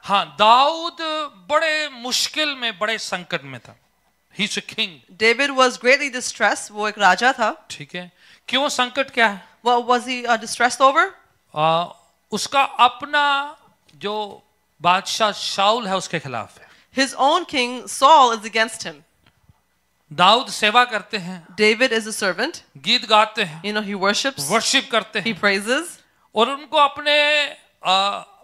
हाँ, दाऊद बड़े मुश्किल में, बड़े संकट में था. He is a king. David was greatly distressed. वो एक राजा था. ठीक है. क्यों संकट क्या है? What was he distressed over? उसका अपना जो बादशाह शाऊल है उसके खिलाफ है. His own king Saul is against him. Dawood सेवा करते हैं. David is a servant. गीत गाते हैं. You know, he worships. Worship करते हैं. He praises. और उनको अपने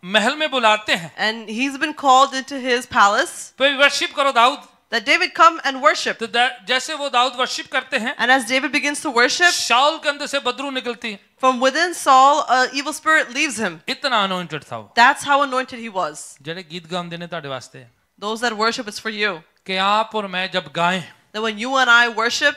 महल में बुलाते हैं. And he's been called into his palace. तो वर्शिप करो Dawood. That David come and worship. तो जैसे वो दाऊद वर्शिप करते हैं. And as David begins to worship, शाऊल के अंदर से बदरू निकलती है. from within Saul, an evil spirit leaves him. इतना anointed था वो. That's how anointed he was. ਜਿਹੜੇ ਗੀਤ ਗਾਉਂਦੇ ਨੇ ਤੁਹਾਡੇ ਵਾਸਤੇ. Those that worship is for you. कि आप और मैं जब गाएं. That when you and I worship,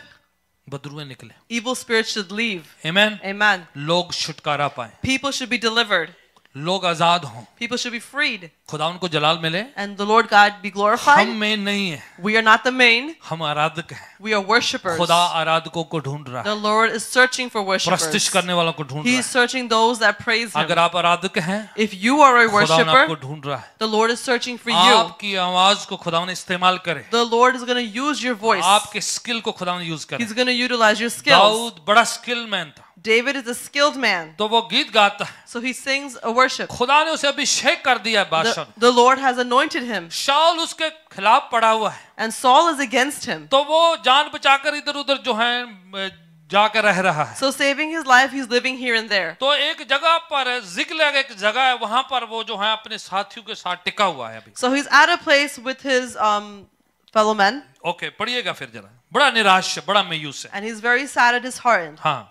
बदरुएं निकले. evil spirits should leave. Amen. Amen. लोग छुटकारा पाएं. People should be delivered. लोग आजाद हों. People should be freed. खुदा उनको जलाल मिले. And the Lord God be glorified. हम में नहीं है. We are not the main. हम आराधक हैं. We are worshipers. खुदा आराधकों को ढूंढ रहा है. The Lord is searching for worshipers. प्रस्तुति करने वालों को ढूंढ He रहा is है. searching those that praise Him. अगर आप आराधक हैं, If you are a खुदा आपको worshipper, ढूंढ रहा है. the Lord is searching for you. आपकी आवाज को खुदा ने इस्तेमाल करे. The Lord is going to use your voice. आपके स्किल को खुदा ने यूज करे. He's going to utilize your skills. Dawood बड़ा स्किल मैन था. David is a skilled man. तो वो गीत गाता है. So he sings a worship. खुदा ने उसे अभिषेक कर दिया बादशाह. The Lord has anointed him. शाऊल उसके खिलाफ पड़ा हुआ है. And Saul is against him. तो वो जान बचाकर इधर-उधर जो है जाकर रह रहा है. So saving his life, he's living here and there. तो एक जगह पर जिक्लग एक जगह है, वहां पर वो जो है अपने साथियों के साथ टिका हुआ है अभी. So he's at a place with his fellow men. Okay, पढ़िएगा फिर जरा. बड़ा निराश है, बड़ा मायूस है. And he's very sad at his heart. हाँ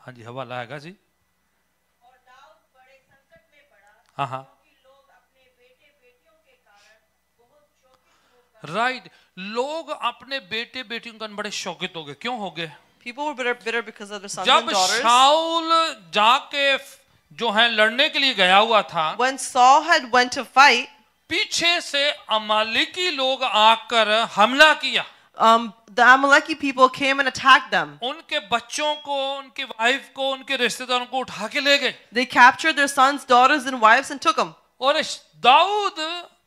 हाँ जी, हवा लाएगा जी. और दाऊद बड़े संकट में पड़ा. हाँ हाँ. क्योंकि लोग अपने बेटे बेटियों के कारण बहुत शोकित होकर. राइट. लोग अपने बेटे बेटियों के कारण बड़े शोकित हो गए. क्यों हो गए? People were bitter because of their sons जब and daughters. शाऊल जाके जो है लड़ने के लिए गया हुआ था, When Saul had went to fight, पीछे से अमालेकी लोग आकर हमला किया. the Amaleki people came and attacked them. उनके बच्चों को, उनकी वाइफ को, उनके रिश्तेदारों को उठा के ले गए. They captured their sons, daughters, and wives and took them. और दाऊद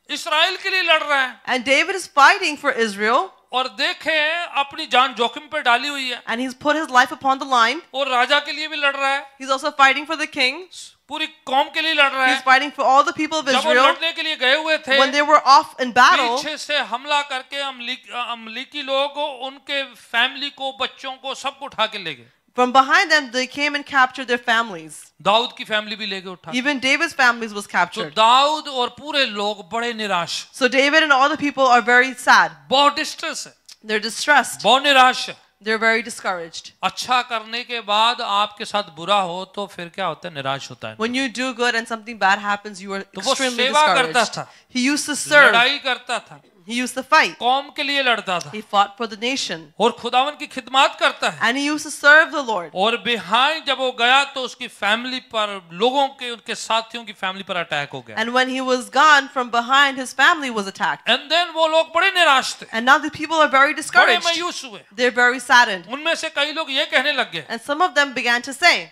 इस्राएल के लिए लड़ रहा है. And David is fighting for Israel. और देखें अपनी जान जोखिम पर डाली हुई है. And he's put his life upon the line. और राजा के लिए भी लड़ रहा है. He's also fighting for the king. पूरी कौम के लिए लड़ रहा He's है. fighting for all the people of जब वो Israel. लड़ने के लिए गए हुए थे, When they were off in battle, पीछे से हमला करके अमलीकी लोग उनके फैमिली को, बच्चों को, सबको उठा के ले गए. from behind them, they came and captured their families. Dawood की फैमिली भी ले गए उठा. Even David's families was तो captured. दाऊद और पूरे लोग बड़े निराश, So David and all the people are very sad. बहुत डिस्ट्रेस है, They're distressed. बहुत निराश है. They're very discouraged. अच्छा करने के बाद आपके साथ बुरा हो तो फिर क्या होता है? निराश होता है. When you do good and something bad happens, you are तो वो extremely सेवा करता discouraged. था, He used to serve. लड़ाई करता था, He used to fight. कौम के लिए लड़ता था, He fought for the nation. और खुदावन की खिदमत करता है. And he used to serve the Lord. और बिहाइंड जब वो गया तो उसकी फैमिली पर, लोगों के, उनके साथियों की फैमिली पर अटैक हो गया. And when he was gone, from behind, his family was attacked. And then वो लोग बड़े निराश थे, And now the people are very बड़े discouraged. मायूस हुए. They're very saddened. उनमें से कई लोग ये कहने लग गए, And some of them began to say,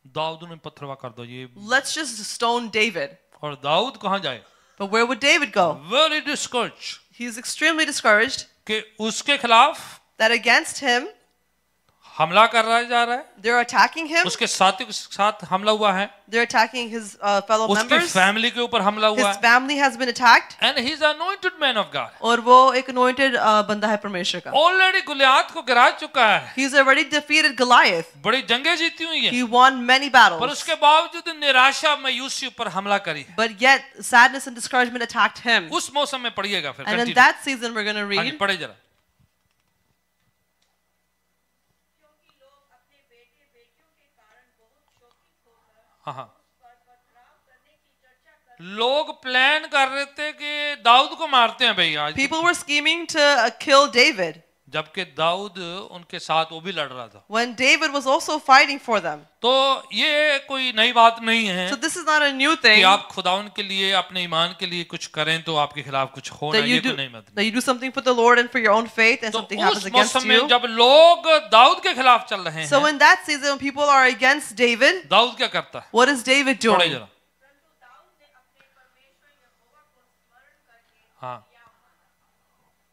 Dawood ने पत्थरवा कर दो ये. let's just stone David. और दाऊद कहाँ जाए? But where would David go? Very discouraged He's extremely discouraged कि उसके खिलाफ that against him, हमला कर रहा जा रहा है. they're attacking him. उसके साथियों के साथ हमला हुआ है, They're attacking his fellow उसकी members. फैमिली के ऊपर हमला हुआ His है. family has been attacked. And he is anointed man of God. और वो एक anointed बंदा है परमेश्वर का. ऑलरेडी गुलियात को गिरा चुका है, He's already defeated Goliath. बड़ी जंगें जीती हुई है, He won many पर battles. उसके बावजूद निराशा मायूसी ऊपर हमला करी है. But yet sadness and discouragement attacked him. उस मौसम में पढ़िएगा फिर. And in continue. that season we're going to हाँ जी, read, पढ़े जरा. क्योंकि लोग अपने बेटे बेटियों के कारण बहुत शोकित होकर हाँ हाँ. उस पर पथराव करने की चर्चा कर. लोग प्लान कर रहे थे कि दाऊद को मारते हैं भाई आज. people were scheming to kill David. जबकि दाऊद उनके साथ वो भी लड़ रहा था। when David was also fighting for them. तो ये कोई नई बात नहीं है So this is not a new कि thing आप खुदावन के लिए अपने ईमान के लिए कुछ करें तो आपके खिलाफ कुछ हो ना, that ये you कोई do, नई बात that you do something for the Lord and for your own faith and नहीं। something तो happens उस against मौसम में you. जब लोग दाऊद के खिलाफ चल रहे So हैं, in that season when people are against David, Dawood क्या करता है? what is David पढ़े doing? जरा। परंतु दाऊद ने अपने परमेश्वर यहोवा को स्मरण करके हाँ,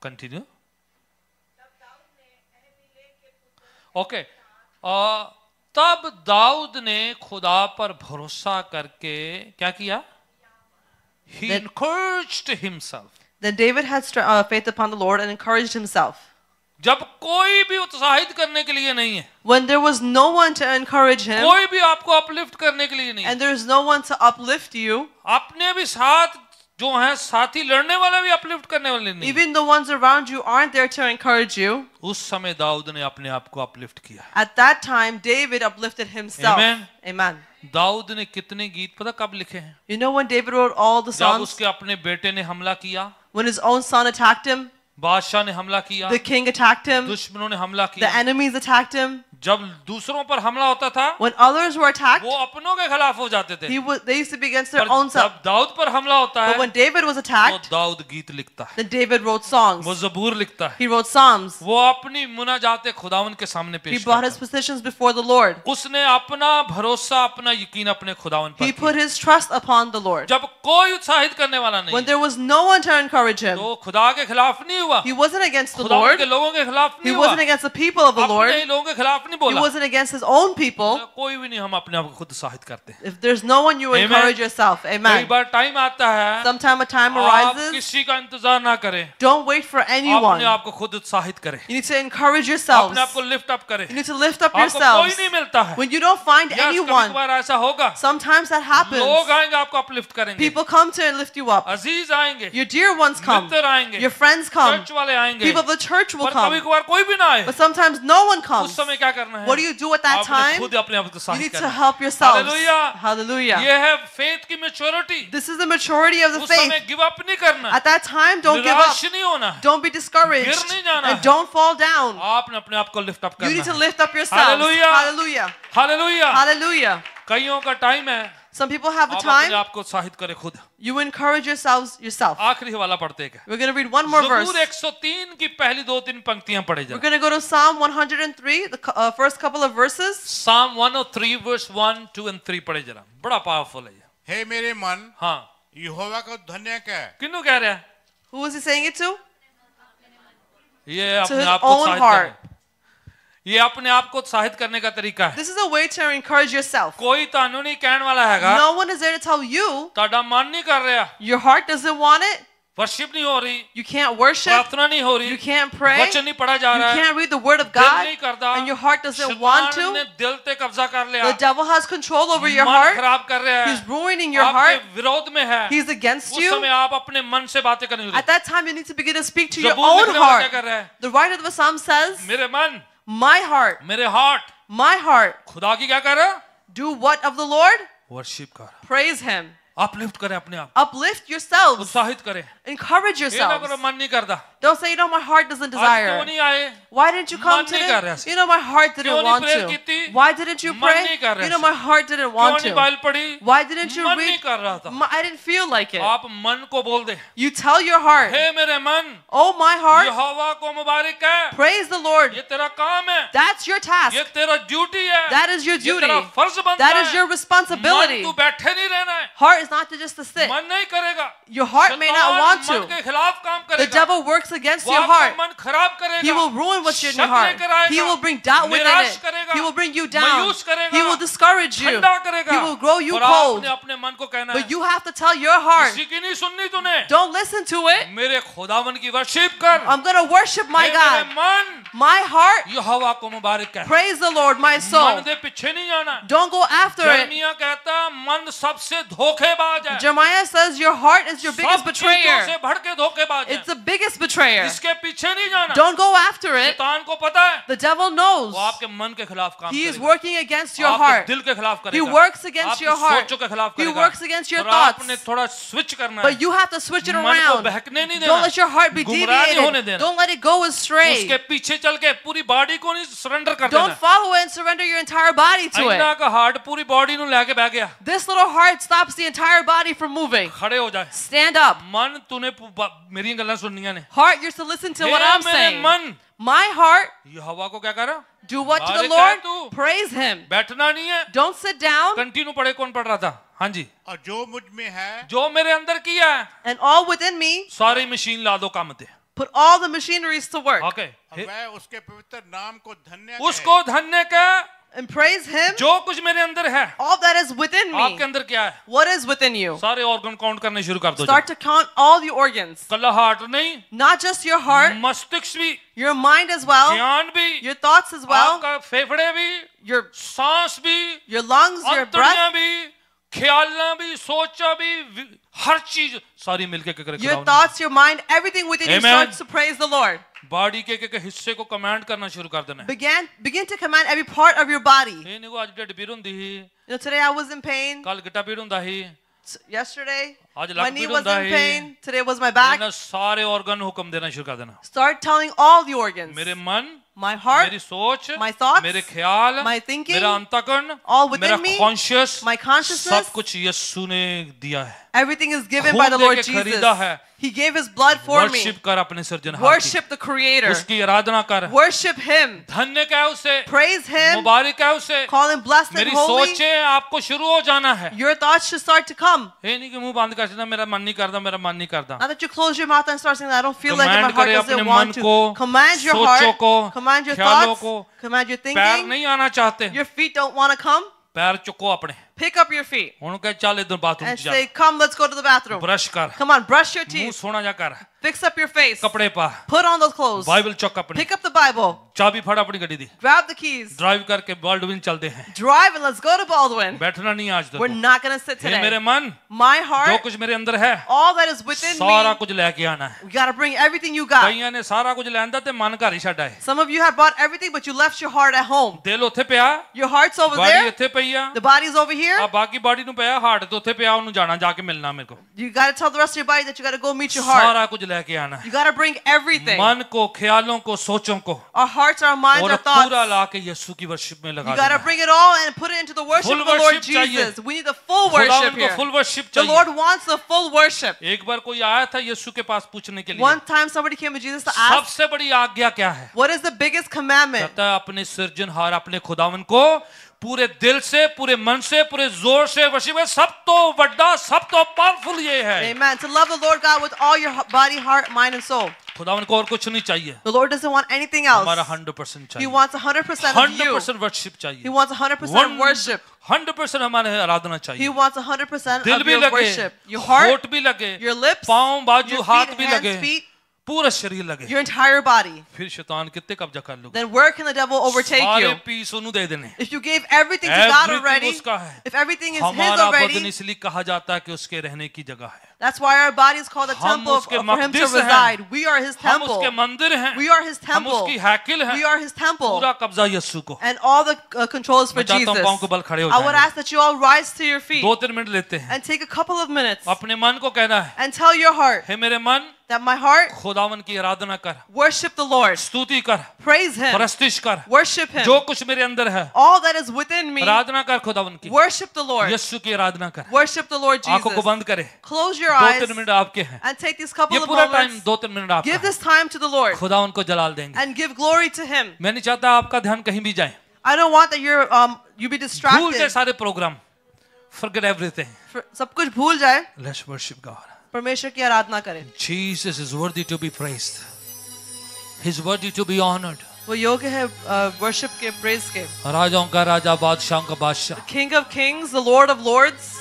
कंटिन्यू। तब दाऊद ने अहीमेलेक के पुत्र ओके, तब दाऊद ने खुदा पर भरोसा करके क्या किया? He That- encouraged himself. Then David had faith upon the Lord and encouraged himself. जब कोई भी उत्साहित करने के लिए नहीं है, When there was no one to encourage him कोई भी आपको अपलिफ्ट करने के लिए नहीं है, and there's no one to uplift you, अपने भी साथ जो हैं साथी लड़ने वाले भी अपलिफ्ट करने वाले नहीं, even the ones around you aren't there to encourage you, उस समय दाऊद ने अपने आप को अपलिफ्ट किया। at that time David uplifted himself. Amen. Amen. Dawood ने कितने गीत पता कब लिखे हैं? You know when David wrote all the जब songs? उसके अपने बेटे ने हमला किया, When his own son attacked him, बादशाह ने हमला किया, the king attacked him, दुश्मनों ने हमला the किया, enemies attacked him. जब दूसरों पर हमला होता था When others were attacked, वो अपनों के खिलाफ हो जाते थे, they used to be against their पर own self. जब दाऊद पर हमला होता But है when David was तो attacked, दाऊद गीत लिखता है, then David wrote songs. वो जबूर लिखता है, He wrote psalms. वो अपनी मुनाजाते खुदावन के सामने He पेश brought करता his है। petitions before the Lord. उसने अपना भरोसा अपना यकीन अपने खुदावन पर He किया। put his trust upon the Lord. जब कोई उत्साहित करने वाला नहीं When है, there was no one to encourage him, तो खुदा के खिलाफ नहीं हुआ, he wasn't against the खुदावन Lord. के लोगों के खिलाफ He नहीं हुआ, wasn't against the people of the अपने Lord. ही लोगों के खिलाफ नहीं He बोला। wasn't against his own people. कोई भी नहीं, हम अपने आप को खुद उत्साहित करते हैं। If there's no one, you Amen. encourage yourself. कई Amen. बार टाइम आता है, Sometime a time आप arises, किसी का इंतजार ना करें, don't wait for anyone. अपने आप को खुद उत्साहित करें, You need to encourage yourselves. अपने आप को लिफ्ट अप करें। You need to lift up आपको कोई yourselves. नहीं मिलता है, When you don't find yes, कभी anyone, कभार ऐसा होगा, sometimes that लोग happens. आएंगे आपको अपलिफ्ट करेंगे, People come to lift you up. अजीज आएंगे, Your dear ones come. मित्र आएंगे, Your friends come. चर्च वाले आएंगे, People of the church will पर कभी come. कभार कोई भी ना आए, But sometimes no one उस comes. समय क्या करना है? What do you do at that आपने time? खुद अपने आप को You उत्साहित need to करना help yourselves. Hallelujah. Hallelujah. है। ये है फेथ की maturity. This is the maturity of the उस faith. समय गिव अप नहीं करना, At that time, don't give up. निराश नहीं होना, Don't be discouraged. गिर नहीं जाना And है। don't fall down. आपने अपने आप को lift up You need to करना है। lift up yourselves. Hallelujah. Hallelujah. Hallelujah. Hallelujah. कईयों का टाइम है, Some people have a आप अपने time. आप को उत्साहित करें खुद। You encourage yourselves yourself. आखिरी वाला पढ़ते हैं। We're going to read one more verse. ज़बूर 103 की पहली 2-3 पंक्तियां पढ़े We're जाए। going to go to Psalm 103, the first couple of verses. Psalm 103 verse 1, 2 and 3 पढ़े जरा, बड़ा पावरफुल है ये। हे मेरे मन, हाँ, यहोवा को धन्य कह। किन्नू कह रहा है? Who is he saying it to? ये To अपने his आप को own उत्साहित heart. करें। ये अपने आप को उत्साहित करने का तरीका है। This is a way to encourage yourself. कोई तानू नहीं कहने वाला हैगा, No one is there to tell you. ताड़ा मन नहीं कर रहा, Your heart doesn't want it. Worship नहीं हो रही, You can't worship. प्रार्थना नहीं हो You रही, can't pray. वचन नहीं पढ़ा जा You रहा है, can't read the word of दिल God. नहीं करता, And your heart doesn't want शैतान ने to. दिल पे कब्जा कर लिया, The devil has control over your मन heart. खराब कर रहा He's है, ruining your heart. आपके विरोध में है। He's against उस you. समय आप अपने मन से बातें करनी At that time, you need to begin to speak to your ज़बूर own लिखने वाला क्या heart. कर रहा है? The writer of the psalm says, मेरे मन, My heart, मेरे हार्ट, my heart, खुदा की क्या कर रहा है? do what of the Lord? Worship कर, Praise him. अपलिफ्ट करें अपने आप, Uplift yourselves. उत्साहित करें। Encourage ये ना yourselves. करो मन नहीं करता, Don't say, my heart doesn't आज क्यों desire. नहीं आए? Why didn't you come मन नहीं कर रहा today? है। My heart क्यों didn't नहीं want prayer की to. थी? Why didn't you मन pray? नहीं कर रहा है। My heart didn't क्यों want नहीं to. बाइबल पढ़ी? Why didn't you मन नहीं read? कर रहा था। I didn't feel like it. आप मन को बोल दे, You tell your heart, हे मेरे मन, oh my heart, यहोवा को मुबारक है, praise the Lord. ये तेरा काम है, That's your task. ये तेरा ड्यूटी है, That is your ये duty. तेरा फर्ज बनता That है। is your मन responsibility. तू बैठे नहीं रहना है, Heart is not to just to sit. मन नहीं करेगा, Your heart may not want शैतान मन to. के खिलाफ काम The करेगा, devil works against वो your आपका heart. मन खराब करेगा, He will ruin what's in your शक heart. लेकर आएगा, He will bring doubt within निराश it. करेगा, He will bring you down. मायूस करेगा, He will discourage you. ठंडा करेगा, He will grow you और cold. आपने अपने मन को कहना है, But you have to tell your heart, किसी की नहीं सुननी तूने, don't listen to it. मेरे खुदावन की वर्शिप कर, I'm going to worship my हे मेरे God. मन, My heart, यहोवा को मुबारक कह, praise the Lord, my soul. मन दे पीछे नहीं जाना। Don't go after it. यिर्मयाह कहता मन सबसे धोखे धोखेबाज है, Jeremiah says your heart is your biggest सब चीजों से betrayer. बढ़ के धोखेबाज है, It's the biggest betrayer. इसके पीछे नहीं जाना। Don't go after it. शैतान को पता है The devil knows. वो आपके मन के खिलाफ काम He is करेगा, working against your आपके heart. दिल के खिलाफ He करेगा, works against आपकी your heart. सोचों के खिलाफ He करेगा, works against your और thoughts. आपने थोड़ा स्विच करना है, But you have to switch it मन को around. बहकने नहीं Don't देना, let your heart be गुमराह नहीं होने deviated. देना, Don't let it go astray. उसके पीछे चल के पूरी बॉडी को नहीं सरेंडर कर Don't देना। follow it and surrender your entire body to आईना it. का हार्ट पूरी बॉडी ਨੂੰ ਲੈ के बह गया, This little heart stops the entire body from moving. खड़े हो जाए। Stand up. मन तूने मेरी गल्लां सुननियां ने, Heart, you're to listen to what I'm मेरे saying. मन, My heart, ये हवा को क्या कर रहा, do what to अरे the क्या Lord? तू? Praise Him. बैठना नहीं है, Don't sit down. कंटिन्यू पढ़े। कौन पढ़ रहा था? हाँ जी। और जो मुझ में है जो मेरे अंदर किया है, And all within me, सारी मशीन ला दो काम पे। put all the machineries to work. Okay, और वह उसके पवित्र नाम को धन्य उसको धन्य का, And praise Him. जो कुछ मेरे अंदर है, All that is within आपके me. अंदर क्या है, What is within you? सारे ऑर्गन काउंट करने शुरू कर दो। Start to count all the organs. Kalla heart नहीं, Not just your heart, मस्तिष्क भी, your mind as well, ज्ञान भी, your thoughts as well, आपका फेफड़े भी, your सांस भी, your lungs, your breath, अंतड़ियां भी, ख्यालां भी, सोचा भी, हर चीज सारी मिलके क्या करे, your thoughts, your mind, everything within you Amen. starts to praise the Lord. Body के एक हिस्से को कमांड करना शुरू कर देना है। Begin to command every part of your body. ये नहीं को आज ढिड पीड़ हुंदी ही, You know, today I was in pain. कल गिट्टा पीड़ हुंदा ही, Yesterday, आज my लक knee पीड़ was हुंदा in he. pain. Today was my back. ना सारे ऑर्गन हुक्म देना शुरू कर देना। Start telling all the organs. मेरे मन, My heart, मेरी सोच, my thoughts, मेरे ख्याल, my thinking, मेरा अंतःकरण, all within मेरा me, कॉन्शियस, my consciousness, सब कुछ यीशु ने दिया है। everything is given खून by the दे Lord के Jesus. खरीदा है। He gave His blood for me. Worship कर अपने सृजनहार की, Worship the Creator. उसकी आराधना कर, Worship Him. धन्य क्या है उसे, Praise Him. मुबारक है उसे। Call Him blessed and मेरी holy. सोचें आपको शुरू हो जाना है। Your thoughts should start to come. ये नहीं कि मुंह बंद कर देना, मेरा मन नहीं करता, मेरा मन नहीं करता। Not that you close your mouth and start saying, I don't feel like it, my command heart करे अपने doesn't मन want to. को, Command your सोचों heart. को, Command your ख्यालों thoughts. को। Command your पैर thinking. नहीं आना चाहते, Your feet don't want to come. पैर चुको अपने, Pick up your feet उन्होंने कहा चल इधर बाथरूम and जा, say, come, let's go to the bathroom. Brush कर, Come on, brush your मुंह teeth. सोना जा कर, Fix up your face. कपड़े पा, Put on those clothes. Bible चौक अपनी, Pick up the Bible. चाबी फड़ अपनी गड्डी दी, Grab the keys. ड्राइव करके बाल्डविन चलते हैं। Drive and let's go to Baldwin. बैठना नहीं आज We're तक। not going to sit हे मेरे today. मन, My जो heart, कुछ मेरे अंदर है, all that is within सारा me, कुछ लेके आना है। we got to bring everything you got. कईयां ने सारा कुछ लैंदा ते मन घर ही छड्ड आए। Some of you have brought everything, but you left your heart at home. दिल उत्थे पिया, Your heart's over body there. ਇੱਥੇ ਪਈ ਆ, The body's over here. ਆ ਬਾਕੀ ਬਾਡੀ ਨੂੰ ਪਿਆ, ਹਾਰਟ ਤੇ ਉੱਥੇ ਪਿਆ, ਉਹਨੂੰ ਜਾਣਾ ਜਾ ਕੇ ਮਿਲਣਾ ਮੇਰੇ ਕੋ। You got to tell the rest of your body that you got to go meet your heart. सारा कुछ लेके आना है, You got to bring everything. मन को, ख्यालों को, सोचों को, Our hearts, our minds, और our पूरा thoughts. लाके यीशु की वर्शिप में लगा You got to देना। bring it all and put it into the worship Full of the Lord worship चाहिए। Jesus. We need the full खुदा worship उनको here. Full worship The Lord चाहिए। wants the full worship. एक बार कोई आया था यीशु के पास पूछने के लिए, One time somebody came to Jesus to ask, सबसे बड़ी आज्ञा क्या है? what is the biggest commandment? कहता है अपने सृजनहार, अपने खुदावन को पूरे दिल से, पूरे मन से, पूरे जोर से वर्शिप है। सब तो बड़ा, सब तो पावरफुल ये है। Amen. To love the Lord God with all your body, heart, mind, and soul. खुदावन को और कुछ नहीं चाहिए, The Lord doesn't want anything else. हमारा 100% He चाहिए, wants 100% of you. 100% worship He चाहिए, wants 100% worship. 100% हमारे आराधना He चाहिए। wants 100% दिल of भी your लगे, worship. Your heart, होठ भी लगे, your lips, पाँव, बाजू, your हाथ feet, भी hands, लगे, feet, पूरा शरीर लगे, your entire body. फिर शैतान कितने कब्जा कर लोगे? Then where can the devil overtake सारे you? पीस उन्हें दे देने। If you gave everything to God Everything already, उसका है। if everything is His हमारा बदन already, इसलिए कहा जाता है कि उसके रहने की जगह है। that's why our body is called a हम temple उसके for Him to मक़दिस हैं। reside. We are His हम उसके temple. मंदिर हैं, We are His हम temple. उसकी हैकिल हैं, We are His temple. पूरा कब्जा यीशु को। And all the control is for मैं चाहता Jesus. हूं पाँव के बल खड़े हो I would जाएं। ask that you all rise to your feet 2-3 minute लेते हैं, and take a couple of minutes अपने मन को कहना है, and tell your heart हे मेरे मन, that my heart, खुदावन की आराधना कर, worship the Lord. स्तुति कर, Praise Him. परस्तिश कर, Worship Him. जो कुछ मेरे अंदर है All that is within me, आराधना कर खुदावन की, worship the Lord. यीशु की आराधना कर। Worship the Lord आंखों को Jesus. बंद करे, Close your eyes 2-3 मिनट आपके हैं, and take these couple ये of पूरा टाइम moments. 2-3 मिनट आपका Give है। this time to the Lord खुदा उनको जलाल देंगे। and give glory to Him. मैं नहीं चाहता आपका ध्यान कहीं भी जाए, I don't want that you be भूल जाए distracted. सारे प्रोग्राम, forget everything, सब कुछ भूल जाए, let's worship God. परमेश्वर की आराधना करें. Jesus is worthy to be praised, He's worthy to be honored. वो योग्य है worship के, praise के. राजाओं का राजा, बादशाहों का बादशाह, King of kings, the Lord of lords.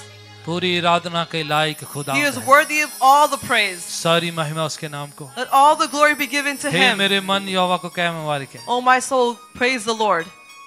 पूरी आराधना के लायक खुदा He is है। worthy of all the praise. सारी महिमा उसके नाम को। Let all the glory be given to hey Him. मेरे मन यहोवा को क्या मुबारक है, Oh my soul, praise the Lord.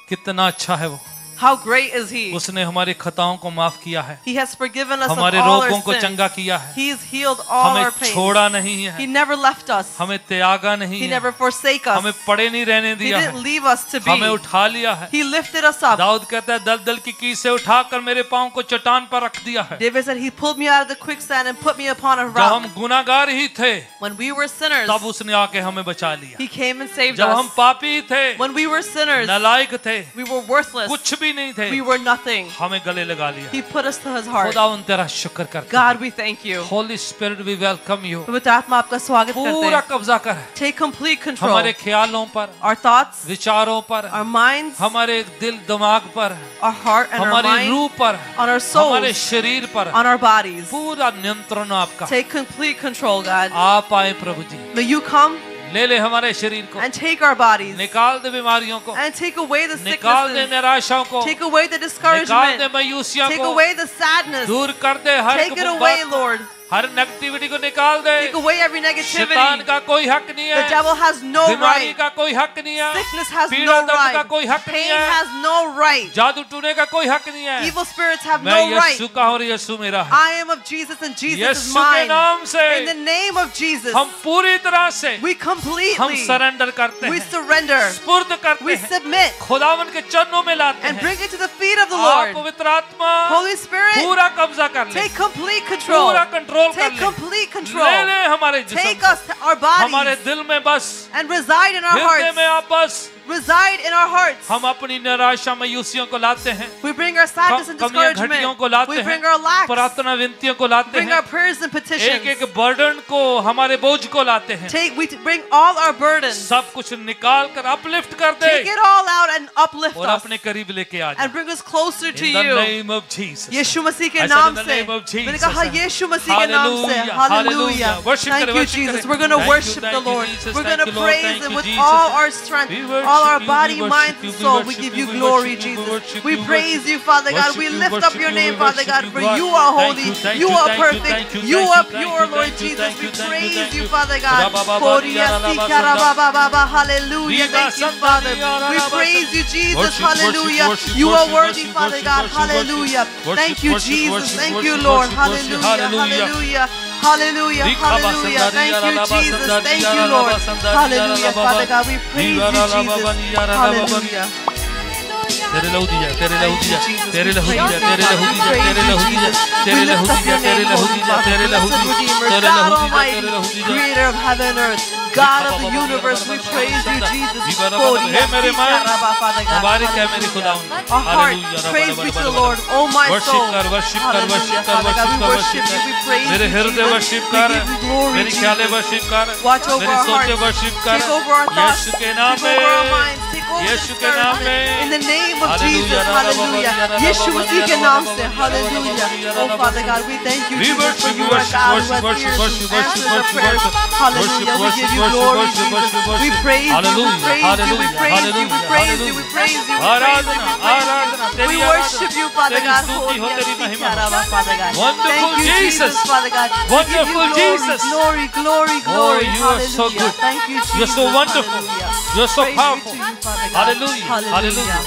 कितना अच्छा है वो। How great is He? उसने हमारे खताओं को माफ किया है, He has forgiven us of हमारे all रोगों our को sins. चंगा किया है, He's healed all our हमें pain. छोड़ा नहीं He है, never left us. हमें त्यागा नहीं He है, never forsake us. हमें पड़े नहीं रहने He दिया didn't है, leave us to हमें be. उठा लिया है। He lifted us up. Dawood कहता है दलदल की कील से उठाकर मेरे पांव को चट्टान पर रख दिया है। David said, He pulled me out of the quicksand and put me upon a जब हम rock. गुनाहगार ही थे When we were sinners, तब उसने आके हमें बचा लिया। He came and saved जब हम us. पापी थे, When we were sinners, नालायक थे, we were worthless. कुछ भी नहीं थे, We were nothing. हमें गले लगा लिया। He put us to His heart. खुदा उन तेरा शुक्र करते हैं। God, we thank you. Holy spirit we welcome you. पवित्र आत्मा आपका स्वागत करते पूरा हैं. कब्जा कर Take complete control. हमारे ख्यालों पर, Our thoughts, विचारों पर, our minds, हमारे दिल दिमाग पर, our heart and our हमारी mind, रूह पर, on our हमारे souls, शरीर पर on our bodies. पूरा नियंत्रण आपका। Take complete control, God. आप आए प्रभु जी, May you come ले ले हमारे शरीर को, and take our bodies निकाल दे बीमारियों को, and take away the निकाल दे sicknesses, निराशाओं को, take away the निकाल दे discouragement, मायूसियों take को, away the sadness, दूर कर दे हर take एक it away, बात को, Lord. हर नेगेटिविटी को निकाल दे। Take away every शैतान negativity. का कोई हक नहीं The है, devil has no बीमारी right. का कोई हक नहीं है, Sickness has पीड़ा no दर्द का right. कोई हक नहीं Pain है, has no right. जादू टूने का कोई हक नहीं है। Evil spirits have मैं no right. यीशु का और यीशु मेरा है। I am of Jesus and Jesus is यीशु के mine. नाम से In the name of Jesus, हम पूरी तरह से we हम completely, सरेंडर करते we हैं, surrender, स्पुर्द करते we हैं, submit, खुदावन के चरणों में लाते and हैं। bring it to the feet of the आप Lord. पवित्र आत्मा Holy Spirit, पूरा कब्जा कर ले, take complete control. पूरा कंट्रोल कर Take ले, complete ले control. ले हमारे जिस्म Take को, us, our हमारे bodies, दिल में बस, and reside in our हृदय में hearts. आप बस। Reside in our hearts. हम अपनी निराशा मायूसियों को लाते हैं, We bring our sadness and कमियां घटियों को discouragement. लाते We bring हैं, our lacks. प्रार्थना विनतियों को लाते Bring हैं, our prayers and एक petitions. एक बर्डन को, हमारे बोझ को लाते हैं। We bring all our burdens. सब कुछ निकाल कर अपलिफ्ट कर दे Take it all out and uplift और us. अपने करीब लेके आ And जाए। bring us closer to In the you. name of Jesus. यीशु मसीह के I said नाम in the से. name of Jesus. मैंने कहा यीशु मसीह के नाम से. Hallelujah, Hallelujah. hallelujah. Worship Thank करें, you, worship Jesus. करें. We're going to Thank you, worship thank the you, Lord. Jesus. We're Thank going to you, Lord. praise Thank Him you, with Jesus. all our strength, We all our worship you, body, we worship mind, you, and we soul. worship We give you, you we glory, worship you, we Jesus. worship We you, praise worship you, Father God. worship We you, lift worship up your you, name, we Father worship God, you, for God. you are Thank holy. you, thank You you, are thank you, perfect. thank you, You thank are you, pure, thank you, Lord thank you, Jesus. thank We you, thank you, praise thank you, you. Father God. Rabababa, Koria yaralaba, sikara sanda. baba baba. Hallelujah. Viva Thank you, Santa Father. Maria, We Rababa, praise you, Jesus. Worship, Hallelujah. worship, You are worship, worthy, worship, Father worship, God. worship, Hallelujah. worship, Thank you, worship, Jesus. worship, Thank worship, you, Lord. worship, worship. Hallelujah. Hallelujah. Hallelujah. Hallelujah. Rikaba Hallelujah. sandari, Thank you, yaralaba, Jesus. sandari, Thank you, yaralaba, Lord. sandari, Hallelujah, yaralaba. Father God. We praise you, Yaralaba, Jesus. yaralaba. Hallelujah. तेरे लहू दिया, तेरे लहू दिया, Jesus, तेरे we लहू praise दिया, you, तेरे लहू Father. दिया, तेरे लहू दिया, तेरे We लहू lift up दिया, your तेरे name, लहू Holy दिया, Father, तेरे लहू blessed दिया, Redeemer, तेरे God लहू दिया, Almighty, तेरे लहू दिया। Creator of heaven and earth, God of the universe. We praise you, Jesus. हे मेरे मन, Father God. मुबारक है मेरे खुदा। Our heart, praise be to the Lord, oh my worship soul. कर, वर्शिप कर, वर्शिप कर, Father God, वर्शिप we कर, worship worship you, we कर। praise मेरे you, हृदय Jesus. वर्शिप We कर, give you glory, मेरी ख्यालें Jesus. वर्शिप कर, Watch over मेरी our सोचें hearts. वर्शिप कर। Take over our thoughts. यीशु के नाम Take over our में, minds. Take over Yeshu this के नाम earth. में। In the name of Hallelujah, Jesus. Hallelujah. यीशु मसीह के नाम से. Hallelujah. Oh Father God, we thank you, We Jesus, for worship, you are worship, God who worship, has worship, ears worship, and answers our worship, prayers. worship. Hallelujah. We Worship, give you worship, glory, worship, Jesus. worship, worship. We praise you. We Hallelujah, praise you. We hallelujah, praise you. We hallelujah, praise you. We praise you. We praise you. Aradhana, Aradhana, We तेरी worship you, Father तेरी God. स्तुति हो, तेरी महिमा हो। Father God. Wonderful Thank you, Jesus, Jesus. Father God. We give you Wonderful glory, Jesus. glory, glory, glory. you are so Hallelujah. good. Thank you, Jesus. You're so wonderful. Hallelujah. You're so Praise be powerful. to you, Father God. Hallelujah, hallelujah.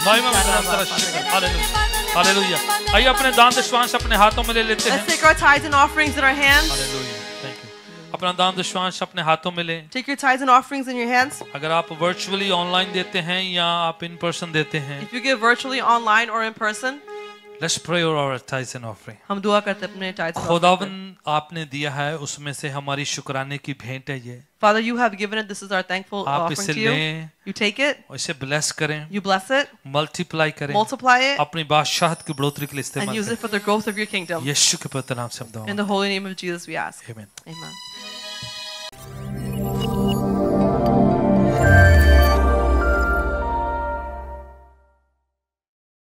महिमा में तेरा तेरा शुक्र। Hallelujah, hallelujah. आइए अपने दान दशवांश अपने हाथों में ले लेते हैं। Let's take our tithes and offerings in our hands. Hallelujah, thank you. अपना दान दशवांश अपने हाथों में लें। Take your tithes and offerings in your hands. अगर आप वर्चुअली ऑनलाइन देते हैं या आप इन पर्सन देते हैं, If you give virtually, online, or in person, let's pray over our tithes and offering. हम दुआ करते हैं अपने tithes and offerings. खुदावन आपने दिया है, उसमें से हमारी शुक्राने की भेंट है ये। Father, you have given it. This is our thankful आप offering इसे to you. लें You take it, और इसे ब्लेस करें, you bless it, मल्टीप्लाई करें, multiply it, अपनी बादशाहत की बढ़ोतरी के लिए and इस्तेमाल use it करें। for the growth of your kingdom. यीशु के पवित्र नाम से हम दुआ In the holy name of Jesus, we ask. Amen. Amen.